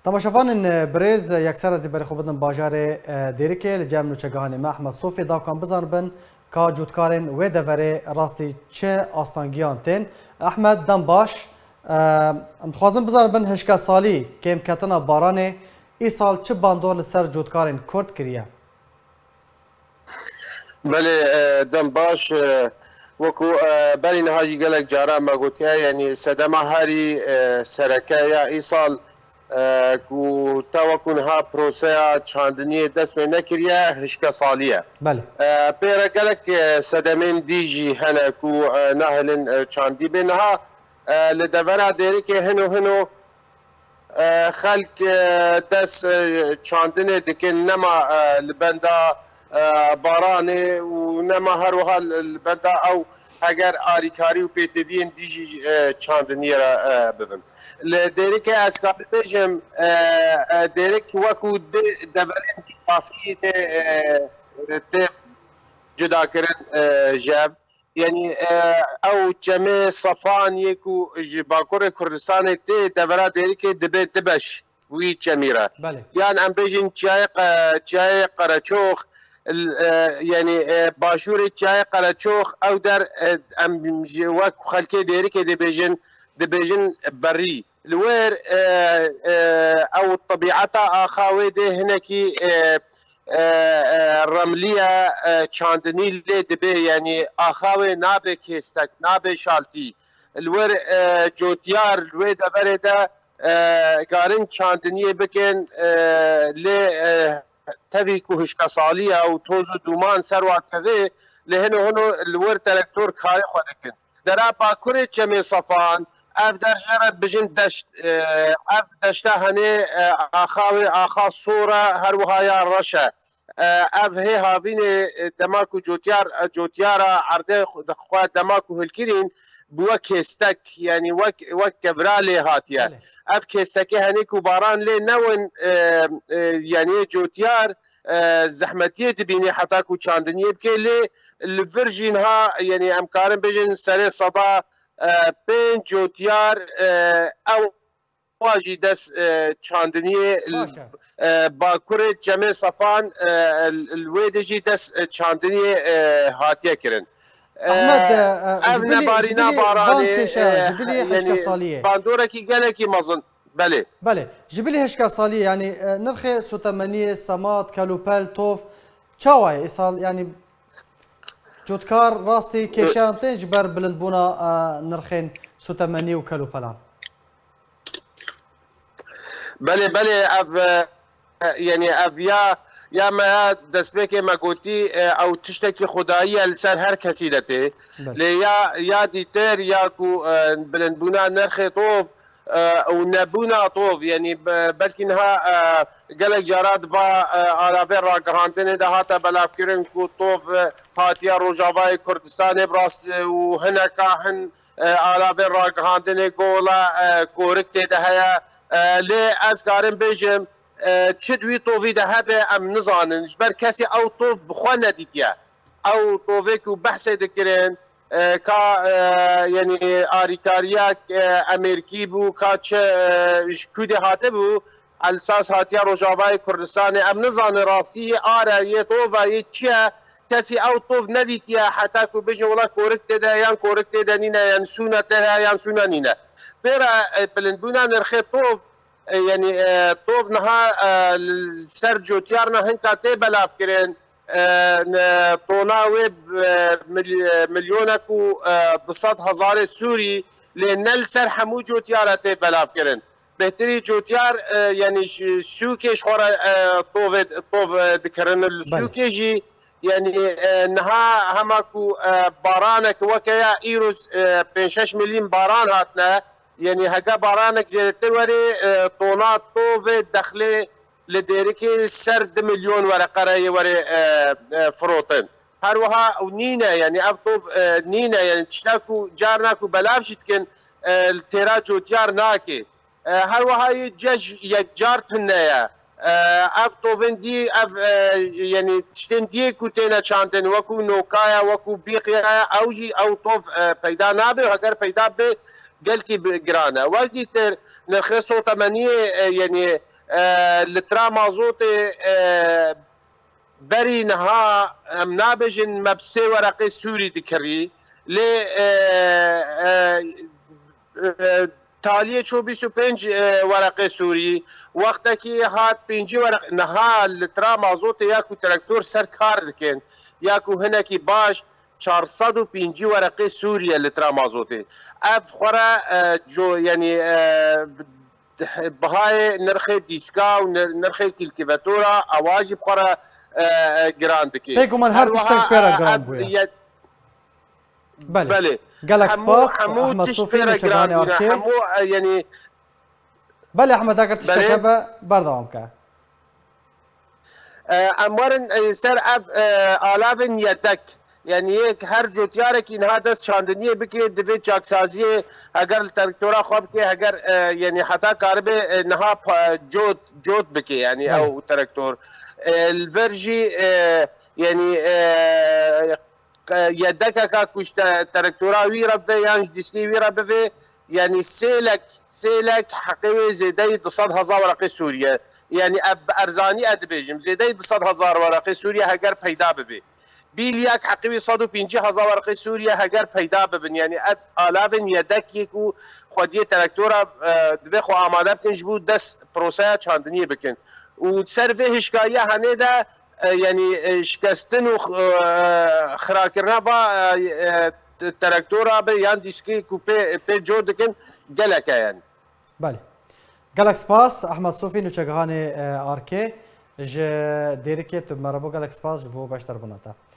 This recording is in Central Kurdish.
تماشافان برز یکسر از بر خوبدن باجار دیریکه لجام نوچگاهان ما احمد صوفی داوکان بزن بن که جودکارن و دوره راستی چه آستانگیان تن احمد دم باش خوازم بزن بن هشکا سالی که امکتنا بارانه ای سال چه باندور لسر جودکارن کرد کریه؟ بله دم باش وكو بالي نهاجي قالك جارا ما قلت يعني سدما هاري سركايا ايصال كو توكن ها بروسيا تشاندني دس من نكريا هشكا صاليه بله بيرا قالك سدمين ديجي هنا كو نهلن تشاندي بينها لدفنا ديريك هنو خلق دس تشاندني دكن نما لبندا بارانه و نما هروها البندا او اگر آریکاری و پیتوین دیجی چاندنی را ببن لدیرک اسکار بجم دیرک وکو دورن کافی ته جدا کرن جاب يعني او جميع صفان يكو باكور كردستان تي دورا ديرك دبي دبش وي جميره يعني ام بيجن جاي قرچوخ يعني باشور جاي قرچوخ او در ام وك خلكي ديرك دبيجن بري الوير او طبيعتها اخاوي ده هناكي رمليه چاندنی لی دبی یعنی آخاوی نابه کستک نابه شالتی الور جوتیار الوی دبره ده گارن چاندنی بکن لی تاوی که هشکا سالیه و توز و دومان سروات فوی لهنو هنو الور ترکتور کاری خودکن درا باکور چمی صفان اف در جرد بجن دشت اف دشته هنه آخا صوره هر وهایا رشه اف هی هاوین دماکو جوتیارا عرضه خواه دماکو هلکرین بوا کستک یعنی وک گبرا لی هاتیه اف کستکی هنه کو باران لی نون یعنی جوتیار زحمتیه دبینی حتی کو چاندنیه بکه لی الفرجین ها یعنی امکارن بجن سر صدا بین جوتیار او واجی دست چاندنی باکور جمع صفان الویدجی دست چاندنی هاتیه کرن احمد نبارینا بارانه جبلی هشکا سالیه باندوره کی گله کی مزن بله جبلی هشکا سالیه یعنی نرخ سوتمنی سمات کلوپل توف چاوای ایسال یعنی جودکار راستی کشان تنج بر بلند بونا نرخين سوتمني وكلوبلان بله اف يعني اف يا ما دسبك ما قلتي او تشتكي خدائيه لسر هر كسي دته يا ديتر يا كو بلند بونا نرخ طوف او نبونا طوف يعني بلكن ها قالك جارات فا على را قرانتين ده هاتا بلافكرين كو طوف هاتيا روجافاي كردستان براس وهنا كاهن على را قرانتين قولا كوركتي ده هيا لي اسكارن بيجم تشدوي طوفي ده هبه ام نزانن جبر كاسي او طوف بخوانا ديتيا او طوفيك وبحثي دكرين کا یعنی آریکاریاک امریکی بو کاچ کودی هاته بو الساس هاتیا روجاوای کردستان ام نزان راستی آره یه طوف یه چیه کسی او طوف ندیتیا حتی که بجن ولا کورکت ده یان کورکت ده نینه یان سونه ده یان سونه نینه برا بلندونا نرخی طوف یعنی طوف نها سر جوتیارنا هنکا تی بلاف کرن طونا ويب مليونك و 200,000 سوري لنل سر حمو جوتيارته بلاف كرن بهتري جوتيار يعني سوكيش خورا طوف ذكرن السوكيجي يعني نها هماكو بارانك وكيا ايروز 5 مليون باران هاتنا يعني هكا بارانك زيادة وري طونات طوف دخله لديركي سرد مليون ورقه راي وري فروتن هروها ونينا يعني افطوف نينا يعني تشتاكو جارناكو بلاف شتكن التيرا جوتيار ناكي هروها يجج يك جارتنيا افطوفن دي يعني تشتن دي كوتينا شانتن وكو نوكايا وكو بيقيا اوجي او طوف بيدا نابي وهكر بيدا بي قلتي بجرانا وقتي نرخصو 8 يعني لترا مازوت بري نها ام نابجن مبسي ورقي سوري دكري لي تالیه 25 ورقه سوری وقتی که هات 5 ورقه نها لترا مازوت یاکو تراکتور سر کار دکن یاکو هنکی باش 405 ورقه سوریه لترا مازوت اف خورا جو یعنی بهای نرخ دیسکا و نرخ کلکیواتورا آوازی بخورا گران دکی بگو من هر تشتک پیرا گران بویا بله قالك سباس احمد صوفي وشغاني اركي يعني بله احمد اگر تشتكى بردوام كا امورن سر اف آلافن يدك يعني یک هر جوتیاره که اینها دست چاندنیه بکی دوی چاکسازی اگر ترکتورا خواب که اگر یعنی حتی کارب نها جوت بکی یعنی او ترکتور الورجی یعنی يدك كاكوش تركتورا ويرا بفي يانج ديسكي ويرا بفي يعني سيلك حقيقي زيدي 200,000 ورقه سوريا يعني ارزاني ادبيجم زيدي 200,000 ورقه سوريا هجر پیدا ببي بیلیاک حقیقی 150,000 ورقه سوریا هگر پیدا ببین یعنی آلافن یدک یکو خودی ترکتورا دوی خو آماده بکن جبو دست پروسه چاندنی بکن و سر به هشکایه هنه ده یعنی شکستن و خراکرنا و ترکتورا به یان دیسکی کو پی جو دکن گلکه یعنی بله گلک سپاس احمد صوفی نوچگهان آرکه ج دیرکه تو مربو گلک سپاس بو باشتر بناتا